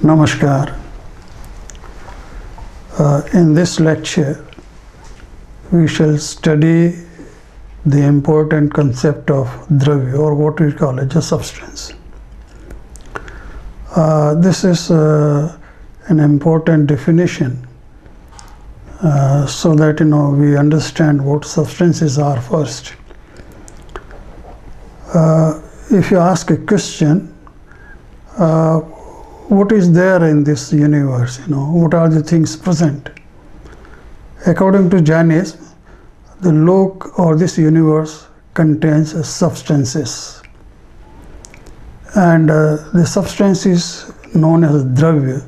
Namaskar. In this lecture, we shall study the important concept of dravya, or what we call as a substance. This is an important definition so that we understand what substances are first. If you ask a question, what is there in this universe? What are the things present? According to Jainism, the lok or this universe contains substances, and the substance is known as dravya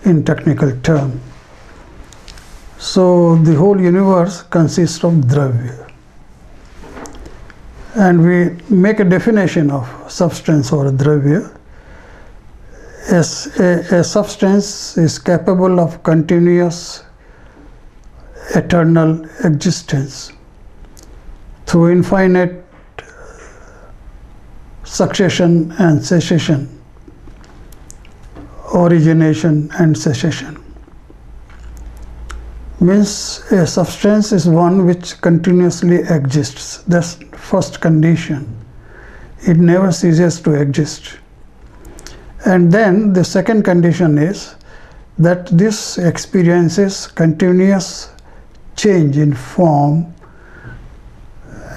in technical term. So the whole universe consists of dravya, and we make a definition of substance or dravya. As a substance is capable of continuous eternal existence through infinite succession and cessation, origination and cessation. Means a substance is one which continuously exists. That's first condition. It never ceases to exist. And then the second condition is that this experiences continuous change in form,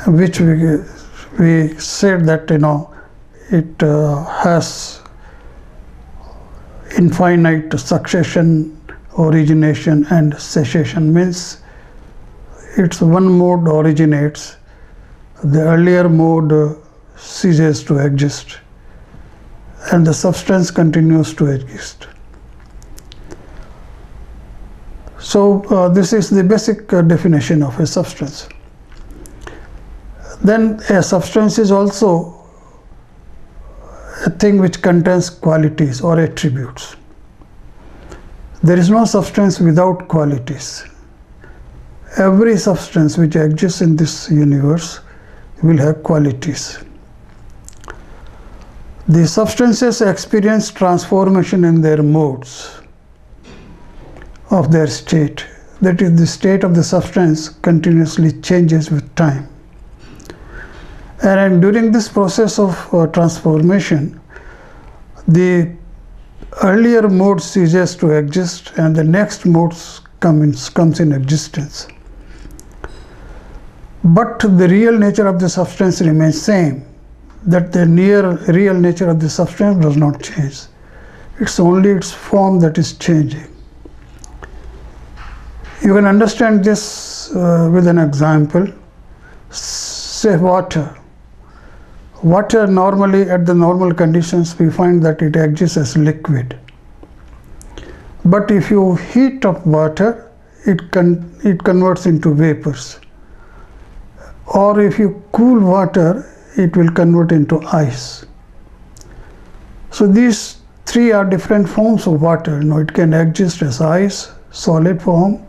which we said that it has infinite succession, origination and cessation. Means it's one mode originates, the earlier mode ceases to exist, and the substance continues to exist. So this is the basic definition of a substance. Then a substance is also a thing which contains qualities or attributes. There is no substance without qualities. Every substance which exists in this universe will have qualities. The substances experience transformation in their modes of their state. That is, the state of the substance continuously changes with time. And during this process of transformation, the earlier mode ceases to exist and the next mode comes in existence. But the real nature of the substance remains same. That the real nature of the substance does not change. It's only its form that is changing. You can understand this with an example. Say water. Water normally, at the normal conditions, we find that it exists as liquid. But if you heat up water, it converts into vapors. Or if you cool water, it will convert into ice. So these three are different forms of water. It can exist as ice, solid form.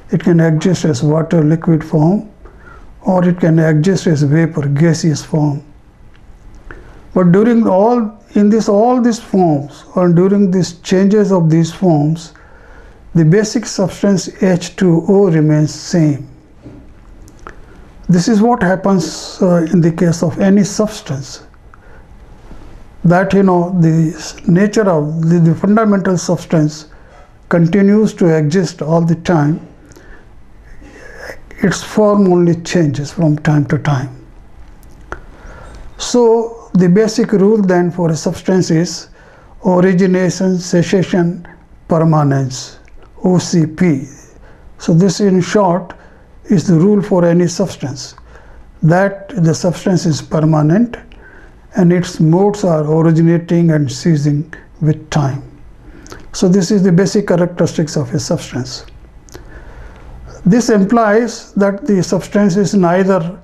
It can exist as water, liquid form, or it can exist as vapor, gaseous form. But during all these forms, or during these changes of these forms, the basic substance H2O remains same. This is what happens in the case of any substance. That the nature of the fundamental substance continues to exist all the time. Its form only changes from time to time. So the basic rule then for a substance is origination, cessation, permanence, OCP. So this in short is the rule for any substance, that the substance is permanent and its modes are originating and ceasing with time. So this is the basic characteristics of a substance. This implies that the substance is neither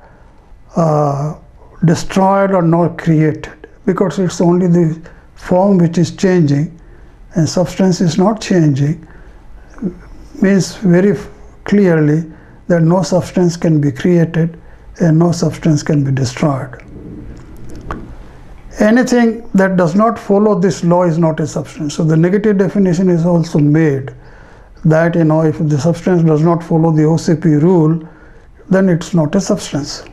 destroyed or not created, because it's only the form which is changing and substance is not changing. Means very clearly that no substance can be created and no substance can be destroyed. Anything that does not follow this law is not a substance. So the negative definition is also made that, if the substance does not follow the OCP rule, then it's not a substance.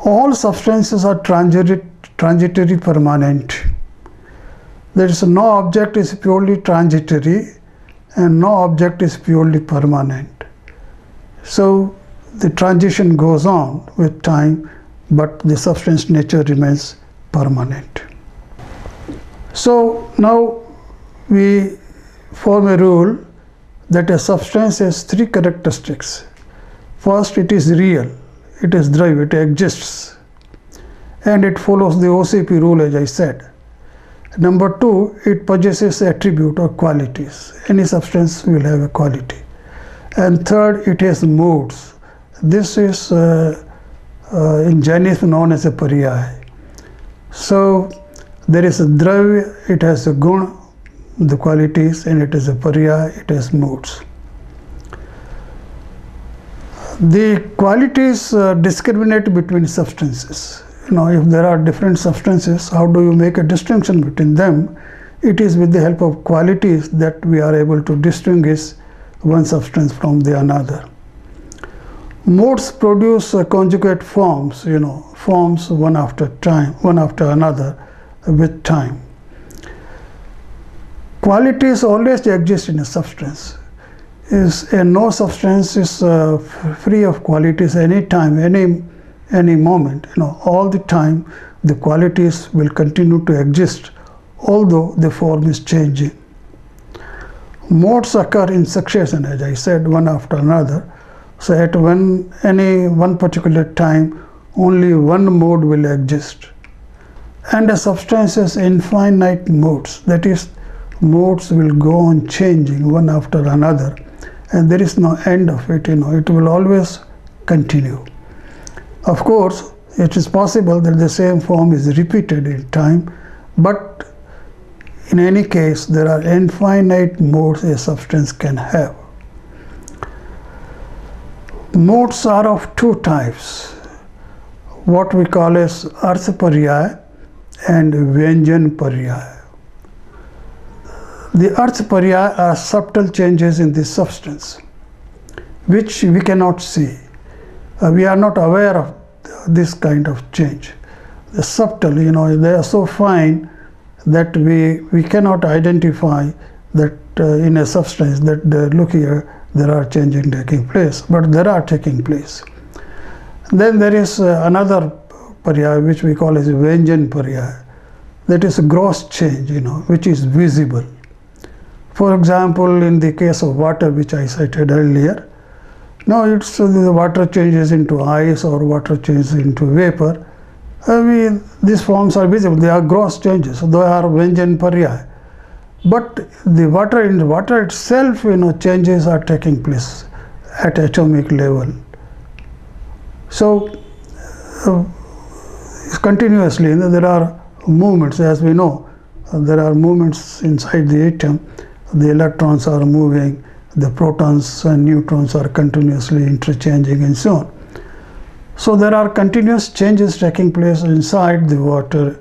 All substances are transitory permanent. There is no object is purely transitory and no object is purely permanent. So the transition goes on with time, but the substance nature remains permanent. So now we form a rule that a substance has three characteristics. First, it is real, it is drive, it exists, and it follows the OCP rule, as I said. Number two, it possesses attribute or qualities. Any substance will have a quality. And third, it has modes. This is in Jainism known as a paryaya. So there is a dravya, it has a guna, the qualities, and it is a paryaya, it has modes. The qualities discriminate between substances. If there are different substances, how do you make a distinction between them? It is with the help of qualities that we are able to distinguish one substance from the another. Modes produce conjugate forms, forms one after another with time. Qualities always exist in a substance. No substance is free of qualities any time, any moment. All the time the qualities will continue to exist, although the form is changing. Modes occur in succession, as I said, one after another. So at any one particular time, only one mode will exist. And a substance has infinite modes. That is, modes will go on changing one after another, and there is no end of it. It will always continue. Of course, it is possible that the same form is repeated in time, but in any case, there are infinite modes a substance can have. Modes are of two types, what we call as Artha Paryaya and Vyanjan Paryaya. The Artha Paryaya are subtle changes in the substance, which we cannot see. We are not aware of this kind of change. The subtle, they are so fine that we cannot identify that in a substance that look here, there are changes taking place, but there are taking place. Then there is another paryaya which we call as Vyanjan Paryaya. That is a gross change, which is visible. For example, in the case of water, which I cited earlier, now it's the water changes into ice or water changes into vapor. These forms are visible. They are gross changes. So they are Vyanjan Paryaya. But the water itself, changes are taking place at atomic level. So continuously, there are movements. As we know, there are movements inside the atom. The electrons are moving, the protons and neutrons are continuously interchanging, and so on. So there are continuous changes taking place inside the water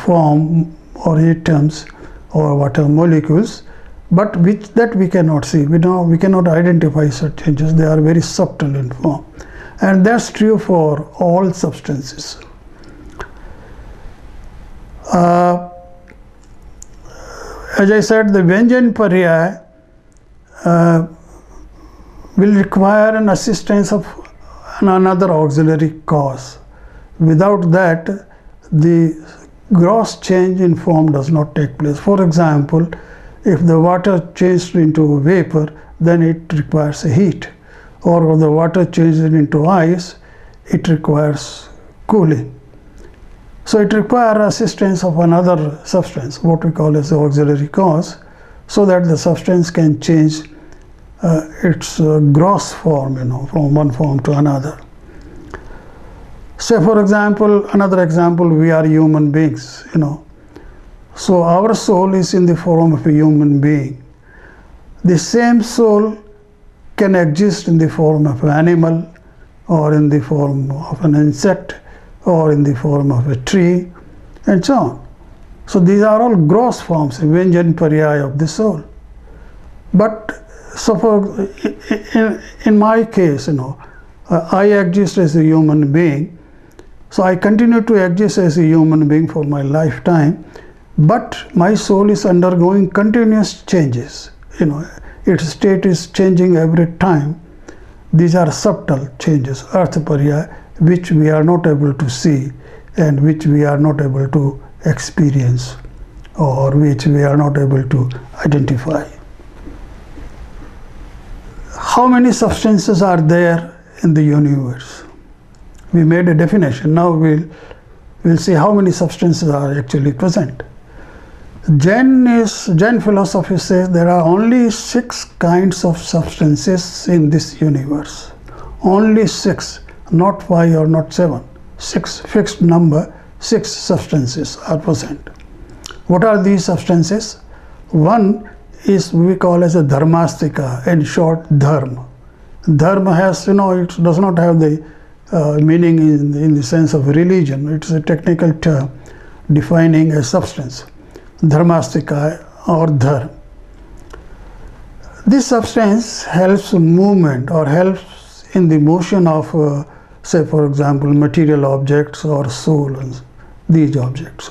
form or atoms or water molecules, but that we cannot see. We cannot identify such changes. They are very subtle in form, and that's true for all substances. As I said, the Vyanjan Paryaya will require an assistance of another auxiliary cause. Without that, the gross change in form does not take place. For example, if the water changes into vapor, then it requires a heat. Or if the water changes into ice, it requires cooling. So it requires assistance of another substance, what we call as the auxiliary cause, so that the substance can change its gross form, from one form to another. Say, for example, another example, we are human beings, So our soul is in the form of a human being. The same soul can exist in the form of an animal or in the form of an insect or in the form of a tree, and so on. So these are all gross forms, Vyanjan Paryaya of the soul. But so for in my case, I exist as a human being, so I continue to exist as a human being for my lifetime, but my soul is undergoing continuous changes. Its state is changing every time. These are subtle changes, Artha Paryaya, which we are not able to see and which we are not able to experience, or which we are not able to identify. How many substances are there in the universe? We made a definition. Now we'll see how many substances are actually present. Jain philosophy says there are only 6 kinds of substances in this universe. Only 6, not 5 or not 7. 6, fixed number, 6 substances are present. What are these substances? One is we call as a dharmastika, in short, dharma. Dharma has, it does not have the meaning in the sense of religion. It's a technical term defining a substance. Dharmastika or dharma. This substance helps movement or helps in the motion of, say for example, material objects or soul, and these objects.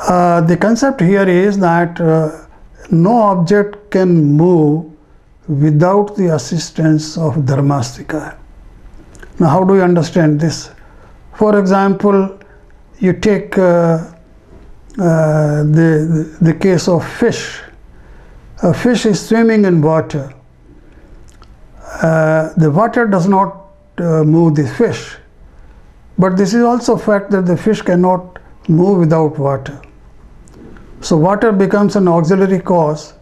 The concept here is that no object can move without the assistance of dharmastika. Now, how do you understand this? For example, you take the case of fish. A fish is swimming in water. The water does not move the fish, but this is also a fact that the fish cannot move without water. So water becomes an auxiliary cause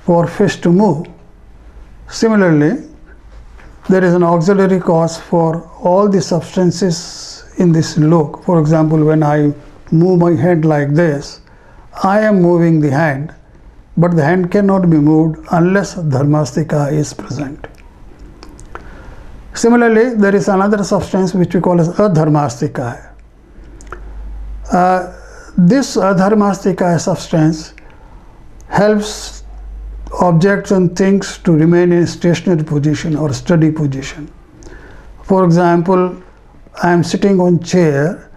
for fish to move. Similarly, there is an auxiliary cause for all the substances in this lok. For example, when I move my hand like this, I am moving the hand, but the hand cannot be moved unless dharmastika is present. Similarly, there is another substance which we call as adharmastika. This adharmastika substance helps objects and things to remain in stationary position or steady position. For example, I am sitting on chair.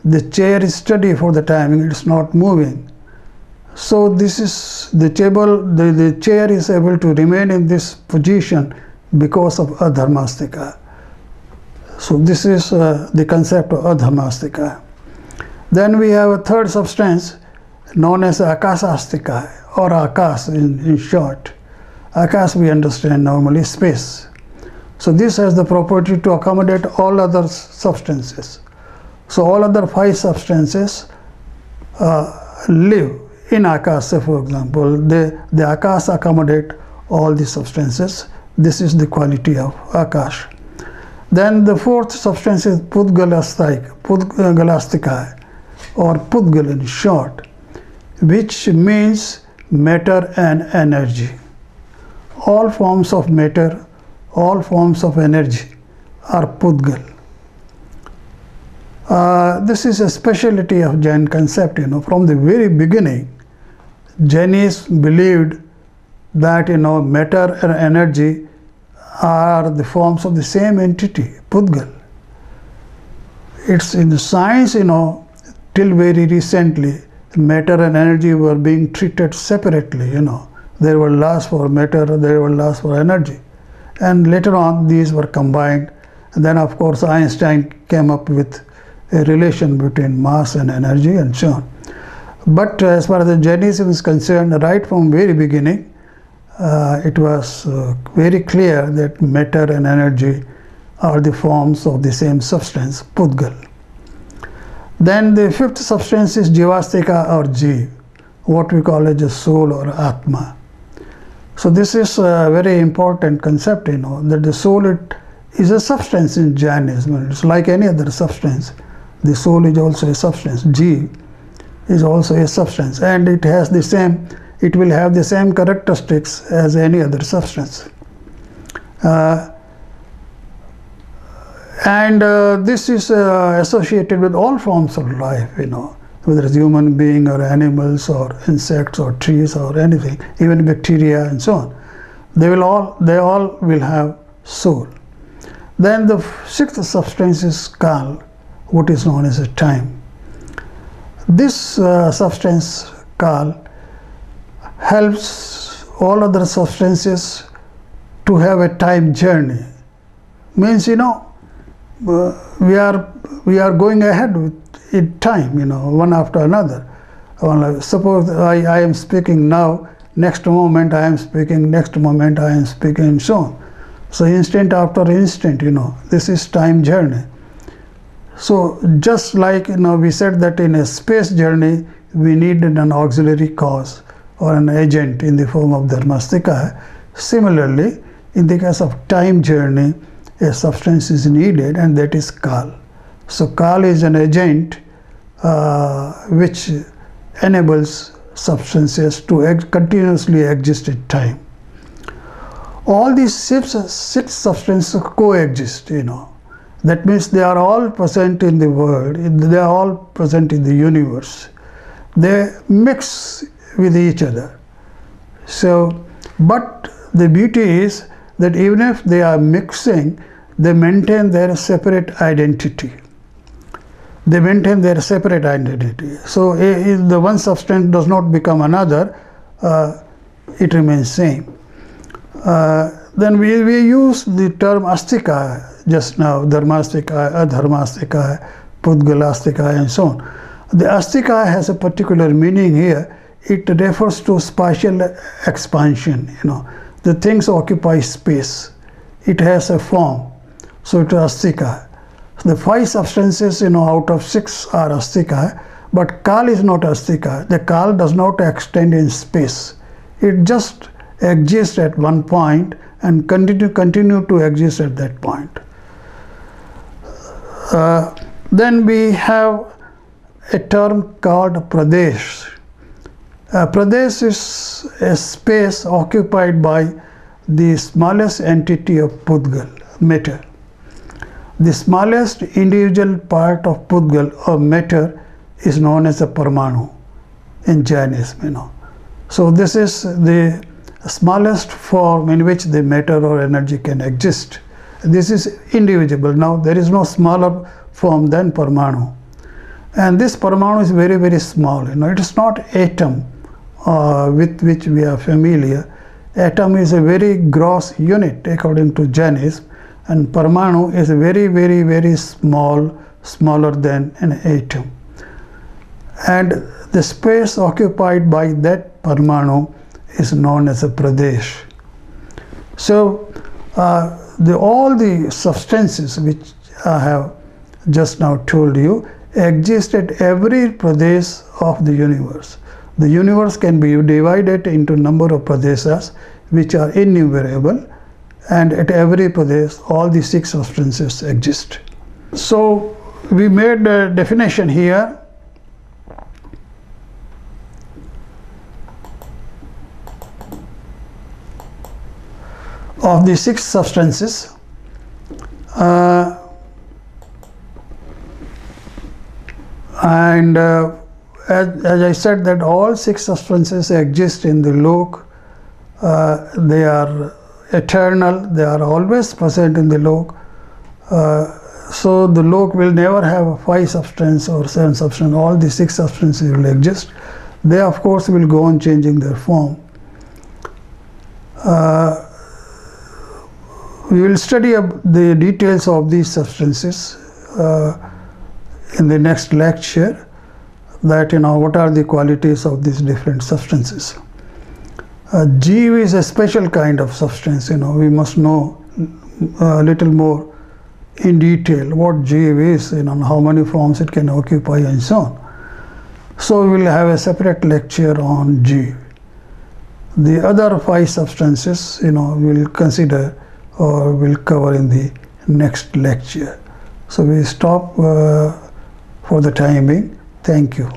The chair is steady for the timing, it is not moving. So this is the table, the chair is able to remain in this position because of adharmastika. So this is the concept of adharmastika. Then we have a third substance known as akasastika, or akas in short. Akas we understand normally space. So this has the property to accommodate all other substances. So all other 5 substances live in Akas, for example. The Akas accommodate all the substances. This is the quality of Akash. Then the 4th substance is Pudgalastika, or Pudgal in short, which means matter and energy. All forms of matter, all forms of energy are Pudgal. This is a specialty of Jain concept. From the very beginning, Jainis believed that matter and energy are the forms of the same entity, Pudgal. It's in the science, till very recently, matter and energy were being treated separately. There were laws for matter, there were laws for energy, and later on these were combined. And then, of course, Einstein came up with a relation between mass and energy and so on. But as far as the Jainism is concerned, right from very beginning, it was very clear that matter and energy are the forms of the same substance, Pudgal. Then the 5th substance is Jivastika or Jiv, what we call as a soul or Atma. So this is a very important concept, that the soul is a substance in Jainism. It's like any other substance. The soul is also a substance. Jiv is also a substance, and it will have the same characteristics as any other substance. And this is associated with all forms of life, whether it's human being or animals or insects or trees or anything, even bacteria and so on. They all will have soul. Then the sixth substance is Kal, what is known as a time. This substance Kal helps all other substances to have a time journey. Means we are going ahead in time, one after another. Suppose I am speaking now, next moment I am speaking, next moment I am speaking, and so on. So instant after instant, this is time journey. So just like we said that in a space journey we need an auxiliary cause or an agent in the form of dharmastika. Similarly, in the case of time journey, a substance is needed, and that is Kal. So Kal is an agent which enables substances to continuously exist in time. All these six substances coexist, That means they are all present in the world, they are all present in the universe. They mix with each other. So, but the beauty is that even if they are mixing, they maintain their separate identity. They maintain their separate identity. So if the one substance does not become another, it remains same. Then we use the term astika just now, dharmastika, adharmastika, pudgalastika, and so on. The astika has a particular meaning here. It refers to spatial expansion, The things occupy space. It has a form. So it is astika. The five substances, out of six are astika, but Kal is not astika. The Kal does not extend in space. It just exists at one point and continue to exist at that point. Then we have a term called Pradesh. Pradesh is a space occupied by the smallest entity of Pudgal, matter. The smallest individual part of Pudgal or matter is known as a Parmanu in Jainism. So this is the smallest form in which the matter or energy can exist. This is indivisible. Now there is no smaller form than Parmanu. And this Parmanu is very, very small. It is not atom with which we are familiar. Atom is a very gross unit according to Jainism, and Parmanu is very, very, very small, smaller than an atom. And the space occupied by that Parmanu is known as a Pradesh. So all the substances which I have just now told you exist at every Pradesh of the universe. The universe can be divided into number of Pradeshas which are innumerable, and at every Pradesh all the six substances exist. So we made a definition here. Of the six substances, and as I said that all six substances exist in the Lok. They are eternal, they are always present in the Lok. So the Lok will never have five substance or seven substance. All the six substances will exist. They of course will go on changing their form. We will study the details of these substances in the next lecture, that what are the qualities of these different substances. Jeev is a special kind of substance. We must know a little more in detail what Jeev is, how many forms it can occupy and so on. So we will have a separate lecture on Jeev. The other five substances, we will consider or will cover in the next lecture. So we stop for the time being. Thank you.